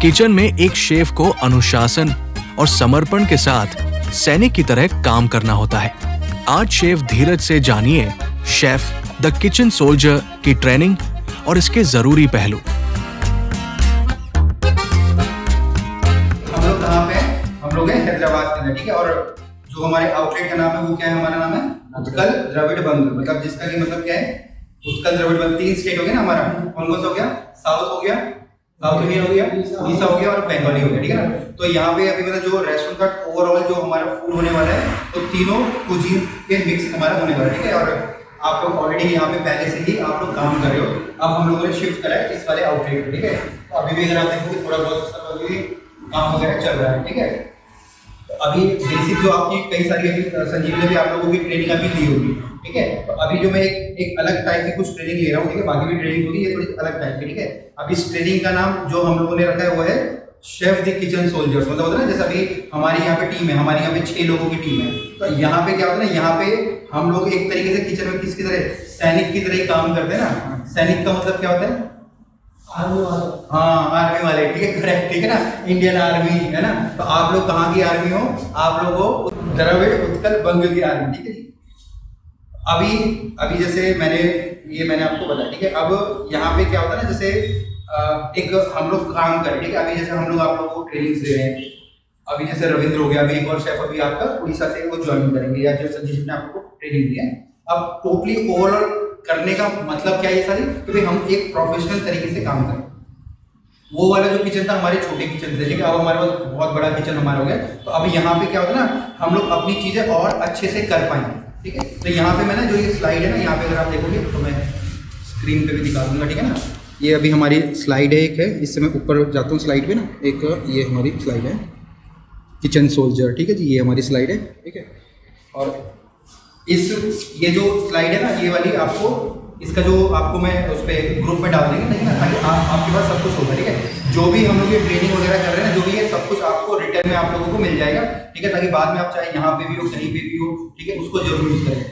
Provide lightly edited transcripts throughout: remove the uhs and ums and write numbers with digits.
Kitchen में एक chef को अनुशासन और समर्पण के साथ सैनिक की तरह काम करना होता है। आज शेफ धीरज से जानिए शेफ द किचन सोल्जर की ट्रेनिंग और इसके जरूरी पहलू। हम लोग कहाँ पे हैं? हम लोग हैं हैदराबाद के अंदर, ठीक है। और जो हमारे आउटलेट का नाम है वो क्या है? हमारा नाम है उत्कल द्रविड़ बंग, मतलब जिसका कि मतलब क्या है? उत्कल द्रविड़ बंग। 3 स्टेट हो गया ना हमारा। कौन कौन सा हो गया? साउथ हो गया, साउथ इंडियन हो गया, उड़ीसा हो गया और बंगाली हो गया, ठीक है ना। तो यहाँ पे अभी मतलब जो रेस्टोरेंट का ओवरऑल जो हमारा फूड होने वाला है तो तीनों कुजीन के मिक्स हमारा होने वाला है, ठीक है। और आप लोग ऑलरेडी यहाँ पे पहले से ही आप लोग काम कर रहे हो। अब हम लोगों ने शिफ्ट करा है इस वाले आउटलेट पे, ठीक है। तो अभी भी अगर आप देखोगे थोड़ा बहुत सब अभी काम वगैरह चल रहा है, ठीक है। तो अभी बेसिक जो आपकी कई सारी अभी संजीव ने भी आप लोगों की ट्रेनिंग अभी दी होगी, ठीक है। तो अभी जो मैं एक अलग टाइप की कुछ ट्रेनिंग ले रहा हूँ, ठीक है। बाकी भी ट्रेनिंग होगी, ये थोड़ी अलग टाइप की, ठीक है। अब इस ट्रेनिंग का नाम जो हम लोगों ने रखा है वो है शेफ द किचन सोल्जर्स। मतलब होता है ना जैसे अभी हमारी यहाँ पे टीम है, हमारे यहाँ पे 6 लोगों की टीम है। तो यहाँ पे क्या होता है ना, यहाँ पे हम लोग एक तरीके से किचन में किसकी तरह, सैनिक की तरह ही काम करते हैं ना। सैनिक का मतलब क्या होता है? आर्मी वाले। हाँ, आर्मी वाले, ठीक है, करेक्ट, ठीक है ना। इंडियन आर्मी है ना। तो आप लोग कहाँ की आर्मी हो? आप लोग हो द्रविड़ उत्कल बंग की आर्मी, ठीक है जी। अभी जैसे मैंने आपको बताया, ठीक है। अब यहाँ पे क्या होता है ना, जैसे एक हम लोग काम करें, ठीक है। अभी जैसे हम लोग आप लोगों को ट्रेनिंग दे रहे हैं। अभी जैसे रविंद्र हो गया, अभी एक और शेफ अभी आपका उड़ीसा से वो ज्वाइन करेंगे, या जो संजीव ने आपको ट्रेनिंग दी है। अब टोटली ओवरऑल करने का मतलब क्या है ये सारी, कि भाई हम एक प्रोफेशनल तरीके से काम करें। वो वाला जो किचन था हमारे छोटे किचन थे, ठीक है। अब हमारे पास बहुत बड़ा किचन हमारा हो गया। तो अब यहाँ पे क्या होता है ना, हम लोग अपनी चीजें और अच्छे से कर पाएंगे, ठीक है। तो यहाँ पे मैं ना जो ये स्लाइड है ना, यहाँ पे अगर आप देखोगे तो मैं स्क्रीन पे भी दिखा दूंगा, ठीक है ना। ये अभी हमारी स्लाइड है, एक है, इससे मैं ऊपर जाता हूँ स्लाइड पे ना, एक ये हमारी स्लाइड है किचन सोल्जर, ठीक है जी। ये हमारी स्लाइड है, ठीक है। और ये जो स्लाइड है ना, ये वाली आपको इसका जो आपको मैं उस पर ग्रुप में डाल देंगे, नहीं ना, ताकि आपके पास सब कुछ होगा, ठीक है। जो भी हम लोग ये ट्रेनिंग वगैरह कर रहे हैं ना, जो भी है सब कुछ आपको रिटर्न में आप लोगों को मिल जाएगा, ठीक है। ताकि बाद में आप चाहे यहाँ पे भी हो, कहीं पे भी हो, ठीक है, उसको जरूर यूज करें।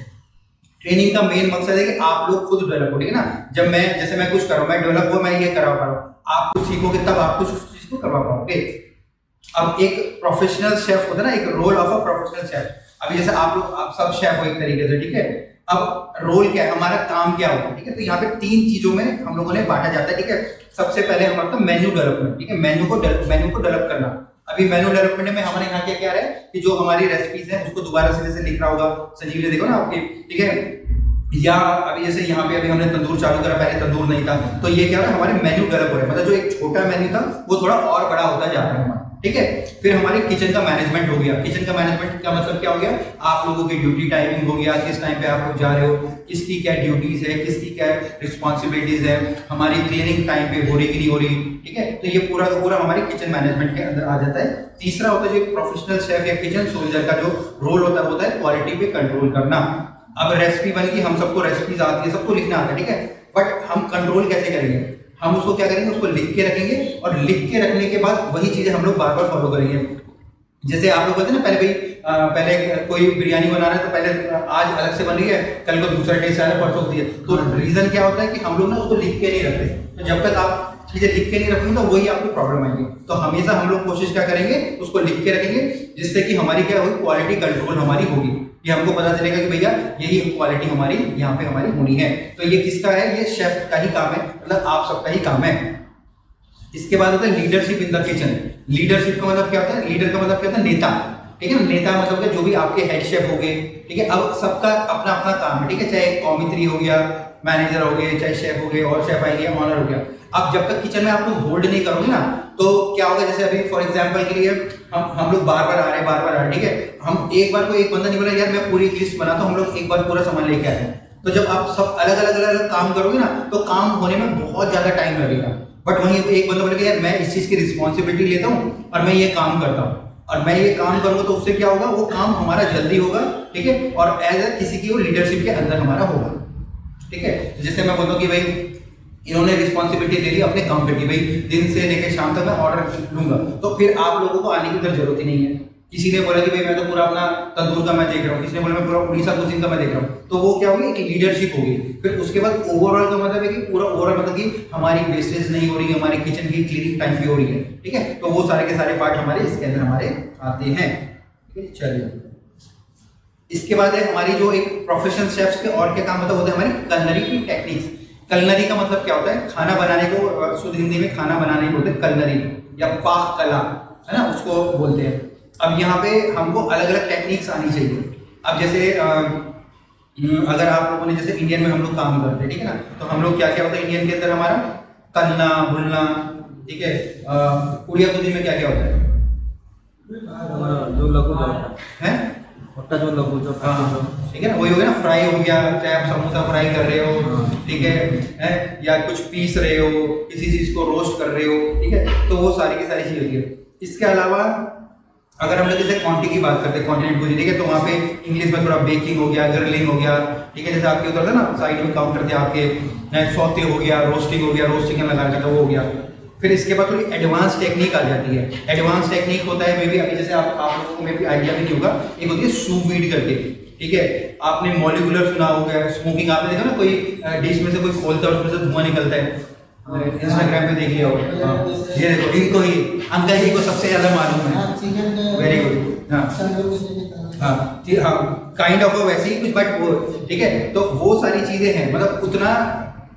ट्रेनिंग का मेन मकसद है कि आप लोग खुद डेवलप हो, ठीक है ना। जब मैं कुछ कर रहा हूँ, मैं डेवलप हुआ, मैं ये करा पा रहा हूँ, आप कुछ सीखोगे तब आप कुछ उस चीज को करवा पाओगे। अब एक प्रोफेशनल शेफ होता है ना, एक role of a professional chef. अभी जैसे आप सब शेफ हो एक तरीके से, ठीक है। अब रोल क्या है, हमारा काम क्या होगा, ठीक है। तो यहाँ पे 3 चीजों में हम लोगों ने बांटा जाता है, ठीक है। सबसे पहले हमारा तो मेन्यू डेवलपमेंट, ठीक है। मेन्यू को डेवलप करना। अभी मेन्यू डेवलपमेंट में हमारे यहाँ क्या है कि जो हमारी रेसिपीज है उसको दोबारा से लिख रहा होगा संजीव ने, देखो ना आपके, ठीक है। या अभी जैसे यहाँ पे अभी हमने तंदूर चालू करा, पहले तंदूर नहीं था, तो ये क्या है, हमारे मेन्यू डेवलप हो रहे हैं। मतलब जो एक छोटा मेन्यू था वो थोड़ा और बड़ा होता जा रहा है हमारा, ठीक है। फिर हमारे किचन का मैनेजमेंट हो गया। किचन का मैनेजमेंट का मतलब क्या हो गया, आप लोगों की ड्यूटी टाइमिंग हो गया, किस टाइम पे आप लोग जा रहे हो, किसकी क्या ड्यूटीज है, किसकी क्या रिस्पॉन्सिबिलिटीज है, हमारी क्लीनिंग टाइम पे हो रही कि नहीं हो रही, ठीक है। तो ये पूरा का पूरा हमारे किचन मैनेजमेंट के अंदर आ जाता है। तीसरा होता है जो प्रोफेशनल शेफ या किचन सोल्जर का जो रोल होता है क्वालिटी पे कंट्रोल करना। अब रेसिपी बन गई, हम सबको रेसिपीज आती है, सबको लिखना आता है, ठीक है। बट हम कंट्रोल कैसे करेंगे, हम उसको क्या करेंगे, उसको लिख के रखेंगे, और लिख के रखने के बाद वही चीजें हम लोग बार बार फॉलो करेंगे। जैसे आप लोग बोलते हैं ना, पहले कोई बिरयानी बना रहा है तो पहले आज अलग से बन रही है, कल को दूसरा टेस्ट आ रहा है, परसों दिए। तो रीजन क्या होता है कि हम लोग ना उसको लिख के नहीं रखते। तो जब तक आप चीजें लिख के नहीं रखेंगे तो वही आपको प्रॉब्लम आएगी। तो हमेशा हम लोग कोशिश क्या करेंगे, उसको लिख के रखेंगे, जिससे कि हमारी क्या होगी, क्वालिटी कंट्रोल हमारी होगी। ये हमको पता चलेगा कि भैया यही क्वालिटी हमारी यहाँ पे हमारी होनी है। तो ये किसका है, ये शेफ का ही काम है, मतलब आप सबका ही काम है। इसके बाद होता है leadership in the kitchen. Leadership का मतलब क्या होता है, लीडर का मतलब क्या होता है, नेता, ठीक है ना। नेता मतलब कि जो भी आपके हेड शेफ हो गए, ठीक है। अब सबका अपना अपना काम है, ठीक है। चाहे कॉमित्री हो गया, मैनेजर हो गए, चाहे शेफ हो गए, और शेफ आएंगे, ऑनर हो गया। अब जब तक किचन में आप लोग होल्ड नहीं करोगे ना, तो क्या होगा, जैसे अभी फॉर एग्जांपल के लिए हम लोग बार बार आ रहे हैं, ठीक है। हम एक बार को एक बंदा नहीं बोला यार मैं पूरी लिस्ट बनाता हूँ, हम लोग एक बार पूरा सामान लेके आते हैं। तो जब आप सब अलग अलग काम करोगे ना, तो काम होने में बहुत ज्यादा टाइम लगेगा। बट वहीं एक बंदा बोलेगा यार मैं इस चीज की रिस्पॉन्सिबिलिटी लेता हूँ और मैं ये काम करता हूँ, और मैं ये काम करूंगा, तो उससे क्या होगा, वो काम हमारा जल्दी होगा, ठीक है। और एज ए किसी की वो लीडरशिप के अंदर हमारा होगा, ठीक है। जैसे मैं बोलता हूँ कि भाई इन्होंने रिस्पॉन्सिबिलिटी ले ली अपने काम पे कि भाई दिन से लेकर शाम तक मैं ऑर्डर लूंगा, तो फिर आप लोगों को आने की उधर जरूरत ही नहीं है, किसी ने बोला कि भाई मैं तो पूरा अपना तंदूर का मैं देख रहा हूँ, किसी ने बोला मैं पूरा उड़ीसा कुजिन का मैं देख रहा हूँ, तो वो क्या होगी, एक लीडरशिप होगी। फिर उसके बाद ओवरऑल का मतलब है कि पूरा ओवरऑल मतलब कि हमारी वेस्टेज नहीं हो रही है, हमारे किचन की क्लीनिंग टाइम पे हो रही है, ठीक है। तो वो सारे के सारे पार्ट हमारे इसके अंदर हमारे आते हैं, ठीक है। चलिए, इसके बाद है हमारी जो एक प्रोफेशनल शेफ्स के और क्या काम होता है हमारी कलनरी की टेक्निक्स। कलनरी का मतलब क्या होता है, खाना बनाने को शुद्ध हिंदी में खाना बनाने को बोलते हैं कलनरी या पाक कला, है ना, उसको बोलते हैं। अब यहाँ पे हमको अलग अलग टेक्निक्स आनी चाहिए। अब जैसे अगर आप लोगों ने जैसे इंडियन में हम लोग काम करते हैं, ठीक है ना, तो हम लोग क्या क्या होता है इंडियन के अंदर हमारा तलना भुनना, ठीक है। उड़िया कुजिन में क्या क्या होता है, जो लघु है जो लघु जो ठीक है ना, वही हो गया ना, फ्राई हो गया, चाहे आप समोसा फ्राई कर रहे हो, ठीक है, या कुछ पीस रहे हो, किसी चीज को रोस्ट कर रहे हो, ठीक है, तो वो सारी की सारी चीज होती है। इसके अलावा अगर हम लोग जैसे क्वांटिटी की बात करते हैं, कॉन्टिनेंट कुजिन, ठीक है, तो वहाँ पे इंग्लिश में थोड़ा बेकिंग हो गया, ग्रिलिंग हो गया, ठीक है, जैसे आपके उधर था ना साइड में काम करते हैं आपके, सौते हो गया, रोस्टिंग हो गया, रोस्टिंग में लगा करता वो हो गया। फिर इसके बाद थोड़ी एडवांस टेक्निक आ जाती है। एडवांस टेक्निक होता है मे बी अभी जैसे आप लोगों को मे बी आइडिया भी नहीं होगा, एक होती है सूप वीड करके, ठीक है। आपने मॉलिक्यूलर सुना होगा, स्मोकिंग आपने देखा ना, कोई डिश में से कोई खोलता है उसमें से धुआं निकलता है, इंस्टाग्राम पे देख लिया होगा। ये देखो, इनको ही अंकल जी को सबसे ज्यादा मालूम है, वेरी गुड। हाँ, काइंड ऑफ वैसे ही कुछ, बट वो ठीक है। तो वो सारी चीजें हैं, मतलब उतना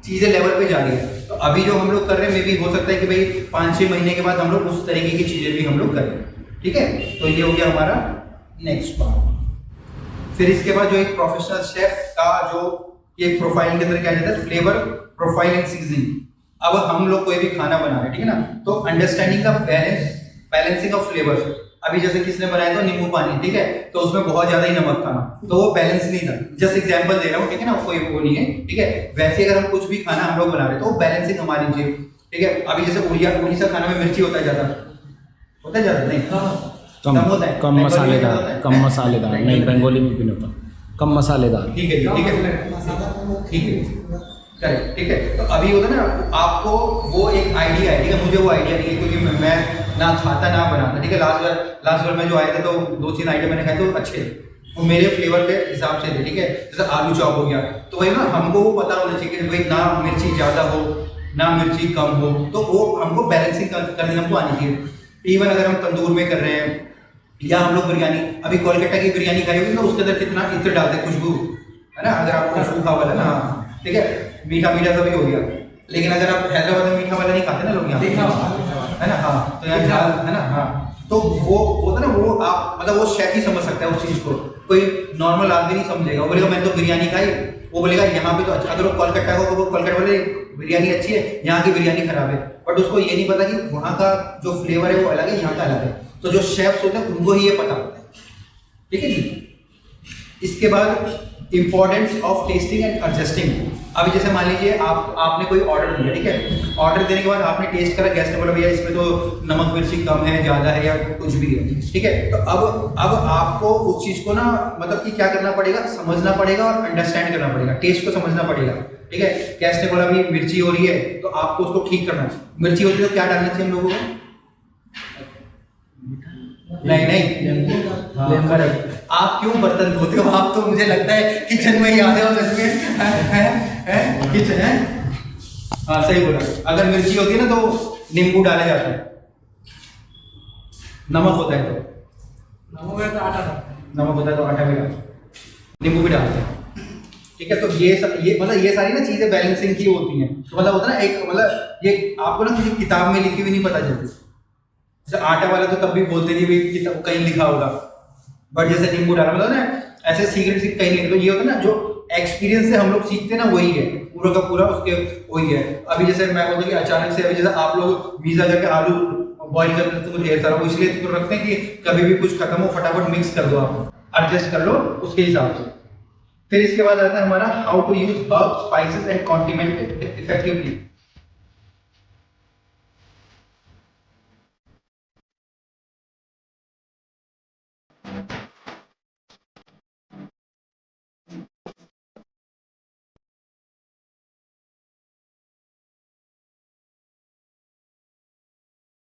चीजें लेवल पे जा रही है। तो अभी जो हम लोग कर रहे हैं मे भी हो सकता है कि भाई 5-6 महीने के बाद हम लोग उस तरीके की चीजें भी हम लोग करें, ठीक है। तो ये हो गया हमारा नेक्स्ट पार्ट। फिर इसके बाद जो एक प्रोफेशनल शेफ का जो एक प्रोफाइल के अंदर क्या जाता है, फ्लेवर प्रोफाइल एंड सीजनिंग। अब हम लोग कोई भी खाना बना रहे हैं, ठीक है ना, तो अंडरस्टैंडिंग का बैलेंसिंग ऑफ फ्लेवर्स। अभी जैसे किसने बनाया था नींबू पानी, ठीक है, तो उसमें बहुत ज्यादा ही नमक था, तो वो बैलेंस नहीं था। जस्ट एग्जांपल दे रहा हूँ, ठीक है ना, कोई वो नहीं है, ठीक है। वैसे अगर हम कुछ भी खाना हम लोग बना रहे हैं तो बैलेंसिंग हमारी चाहिए, ठीक है। अभी जैसे उड़ीसा खाना में मिर्ची होता है ज्यादा, नहीं कम होता है, कम मसालेदार नहीं, बंगाली में भी नहीं होता, कम मसालेदार, ठीक है, ठीक है, ठीक है, करेक्ट, ठीक है। तो अभी होता है ना, आपको वो एक आइडिया है, ठीक है, मुझे वो आइडिया नहीं है क्योंकि मैं ना खाता ना बनाता, ठीक है। लास्ट बार में जो आए थे तो 2-3 आइटम मैंने खाए तो अच्छे, वो मेरे फ्लेवर के हिसाब से थे, ठीक है। जैसे आलू चॉप हो गया, तो वही ना, हमको वो पता होना चाहिए कि भाई ना मिर्ची ज़्यादा हो ना मिर्ची कम हो, तो वो हमको बैलेंसिंग करने हमको आनी चाहिए। इवन अगर हम तंदूर में कर रहे हैं या हम लोग बिरयानी, अभी कोलकाता की बिरयानी खाई होगी ना, उसके अंदर कितना इत्र डालते हैं, खुशबू, है ना, अगर आपको सूखा वाला ना, ठीक है, मीठा मीठा सभी हो गया। लेकिन अगर आप हैदराबाद में मीठा वाला नहीं खाते ना लोग यहाँ, है ना, हाँ, तो यहाँ झाल है ना, हाँ, तो वो होता है ना, वो आप मतलब वो शेफ ही समझ सकता है उस चीज़ को, कोई नॉर्मल आदमी नहीं समझेगा। वो बोलेगा मैंने तो बिरयानी खाई, वो बोलेगा यहाँ पे तो अच्छा, अगर वो कोलकाता को, वो कोलकाता वाले बिरयानी अच्छी है, यहाँ की बिरयानी खराब है, बट उसको ये नहीं पता कि वहाँ का जो फ्लेवर है वो अलग है, यहाँ का अलग है। तो जो शेफ्स होते हैं उनको ही ये पता होता है, ठीक है जी। इसके बाद importance of testing and adjusting. अभी जैसे मान लीजिए आपने कोई ऑर्डर दिया, ठीक है, ऑर्डर देने के बाद आपने टेस्ट करा, गेस्ट ने बोला भैया इसमें तो नमक मिर्ची कम है, ज़्यादा है या कुछ भी है, ठीक है। तो अब आपको उस चीज़ को ना मतलब कि क्या करना पड़ेगा, समझना पड़ेगा और अंडरस्टैंड करना पड़ेगा, टेस्ट को समझना पड़ेगा, ठीक है। गेस्ट ने बोला अभी मिर्ची हो रही है तो आपको उसको ठीक करना है। मिर्ची होती है तो क्या डालना चाहिए हम लोगों को, नहीं आप क्यों बर्तन धोते हो, आप तो मुझे लगता है किचन में ही आते हो सच में, किचन है, हाँ सही बोला। अगर मिर्ची होती है ना तो नींबू डाला जाता है, नमक होता है तो नमक होता है तो आटा भी डालते हैं, नींबू भी डालते हैं, ठीक है। तो ये मतलब ये सारी ना चीजें बैलेंसिंग की होती हैं। तो मतलब होता है ना एक, मतलब ये आपको ना किसी किताब में लिखी हुई नहीं पता चलती। जैसे आटा वाला तो तब भी बोलते नहीं भाई किताब कहीं लिखा होगा, बट जैसे नींबू डाला मतलब ना ऐसे सीक्रेट कहीं नहीं। तो ये होता है ना, जो एक्सपीरियंस से हम लोग सीखते हैं ना, वही है पूरा का पूरा, उसके वही है। अभी जैसे मैं बोलता कि अचानक से अभी जैसे आप लोग वीजा करके आलू बॉईल कर लेते तो ढेर सारा, वो इसलिए तो रखते हैं कि कभी भी कुछ खत्म हो फटाफट मिक्स कर दो, आप एडजस्ट कर लो उसके हिसाब से। फिर इसके बाद आता है हमारा how to use herbs, spices and condiment effectively.